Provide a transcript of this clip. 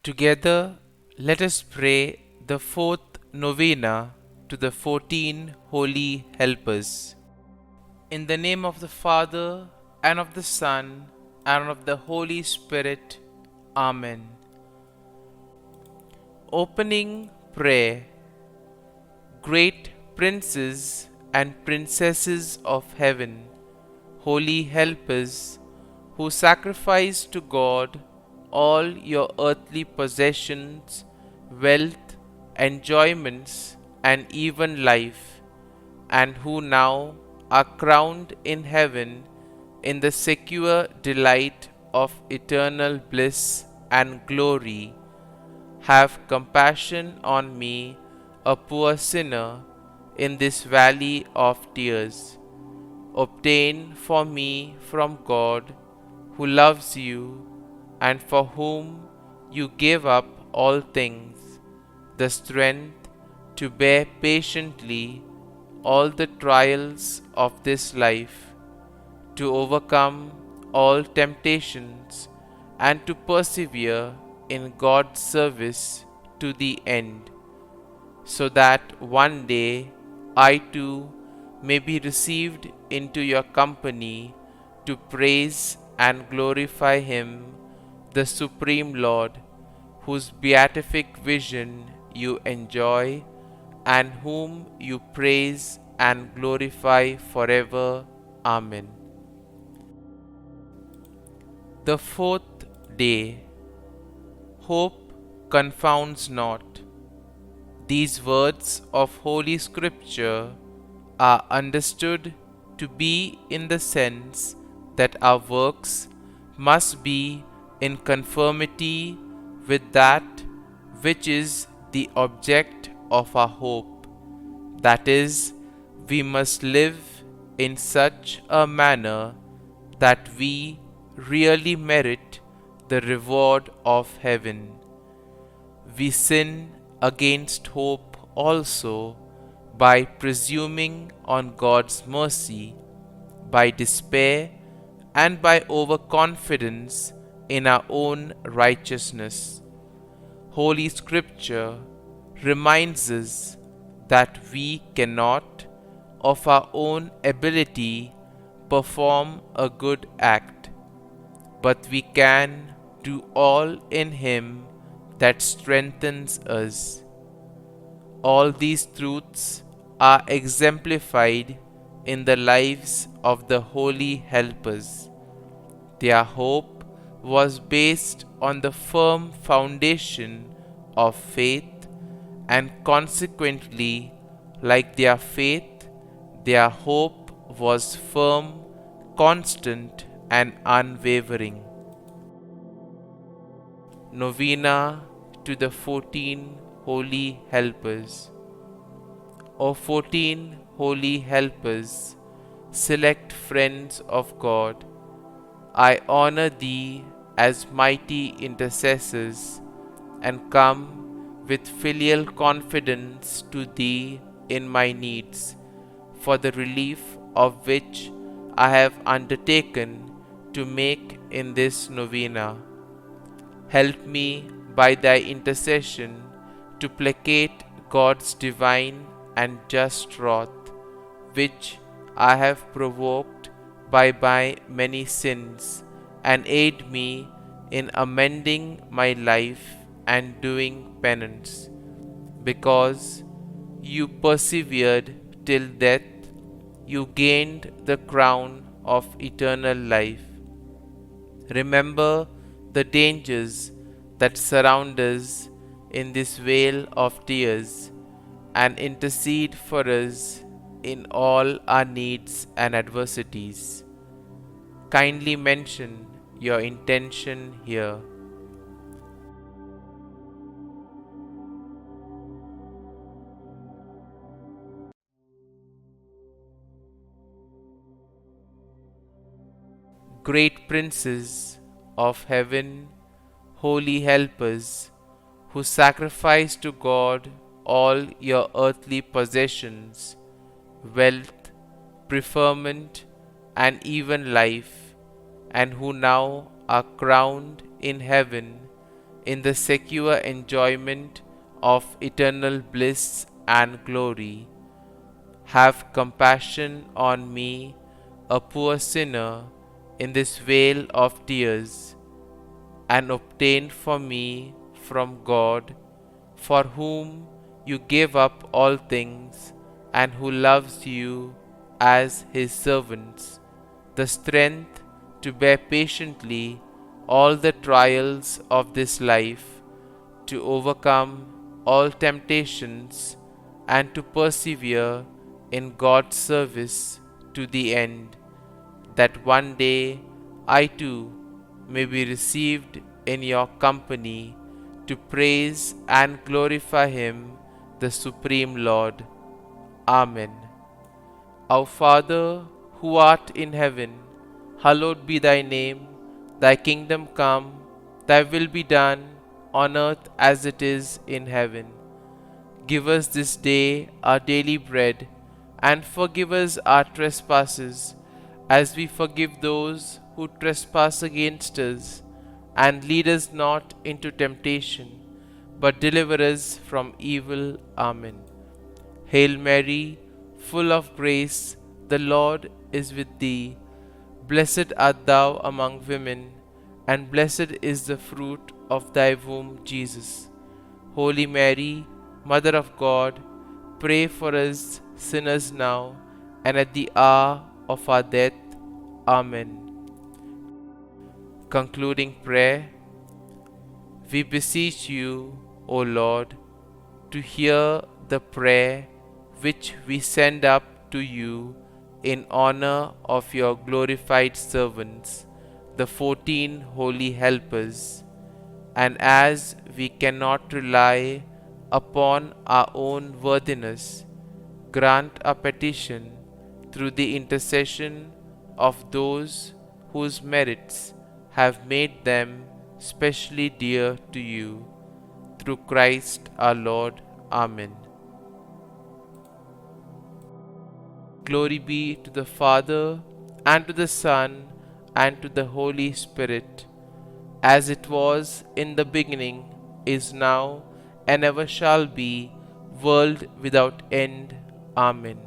Together, let us pray the fourth novena to the 14 holy helpers. In the name of the Father, and of the Son, and of the Holy Spirit. Amen. Opening prayer. Great princes and princesses of heaven, holy helpers, who sacrifice to God all your earthly possessions, wealth, enjoyments, and even life, and who now are crowned in heaven in the secure delight of eternal bliss and glory, have compassion on me, a poor sinner, in this valley of tears. Obtain for me from God, who loves you, and for whom you gave up all things, the strength to bear patiently all the trials of this life, to overcome all temptations, and to persevere in God's service to the end, so that one day I too may be received into your company to praise and glorify Him, the Supreme Lord, whose beatific vision you enjoy, and whom you praise and glorify forever. Amen. The fourth day. Hope confounds not. These words of Holy Scripture are understood to be in the sense that our works must be in conformity with that which is the object of our hope. That is, we must live in such a manner that we really merit the reward of heaven. We sin against hope also by presuming on God's mercy, by despair, and by overconfidence in our own righteousness. Holy Scripture reminds us that we cannot, of our own ability, perform a good act, but we can do all in Him that strengthens us. All these truths are exemplified in the lives of the holy helpers. Their hope was based on the firm foundation of faith, and consequently, like their faith, their hope was firm, constant, and unwavering. Novena to the 14 holy helpers. O 14 holy helpers, select friends of God, I honor thee as mighty intercessors, and come with filial confidence to thee in my needs, for the relief of which I have undertaken to make in this novena. Help me by thy intercession to placate God's divine and just wrath, which I have provoked by my many sins, and aid me in amending my life and doing penance. Because you persevered till death, you gained the crown of eternal life. Remember the dangers that surround us in this vale of tears, and intercede for us in all our needs and adversities. Kindly mention your intention here. Great princes of heaven, holy helpers, who sacrifice to God all your earthly possessions, wealth, preferment, and even life, and who now are crowned in heaven in the secure enjoyment of eternal bliss and glory. Have compassion on me, a poor sinner, in this vale of tears, and obtain for me from God, for whom you gave up all things, and who loves you as his servants, the strength to bear patiently all the trials of this life, to overcome all temptations, and to persevere in God's service to the end, that one day I too may be received in your company to praise and glorify Him, the Supreme Lord. Amen. Our Father, who art in heaven, hallowed be thy name. Thy kingdom come, thy will be done, on earth as it is in heaven. Give us this day our daily bread, and forgive us our trespasses, as we forgive those who trespass against us. And lead us not into temptation, but deliver us from evil. Amen. Hail Mary, full of grace, the Lord is with thee. Blessed art thou among women, and blessed is the fruit of thy womb, Jesus. Holy Mary, Mother of God, pray for us sinners now and at the hour of our death. Amen. Concluding prayer. We beseech you, O Lord, to hear the prayer which we send up to you in honor of your glorified servants, the 14 holy helpers. And as we cannot rely upon our own worthiness, grant our petition through the intercession of those whose merits have made them specially dear to you. Through Christ our Lord. Amen. Glory be to the Father, and to the Son, and to the Holy Spirit, as it was in the beginning, is now, and ever shall be, world without end. Amen.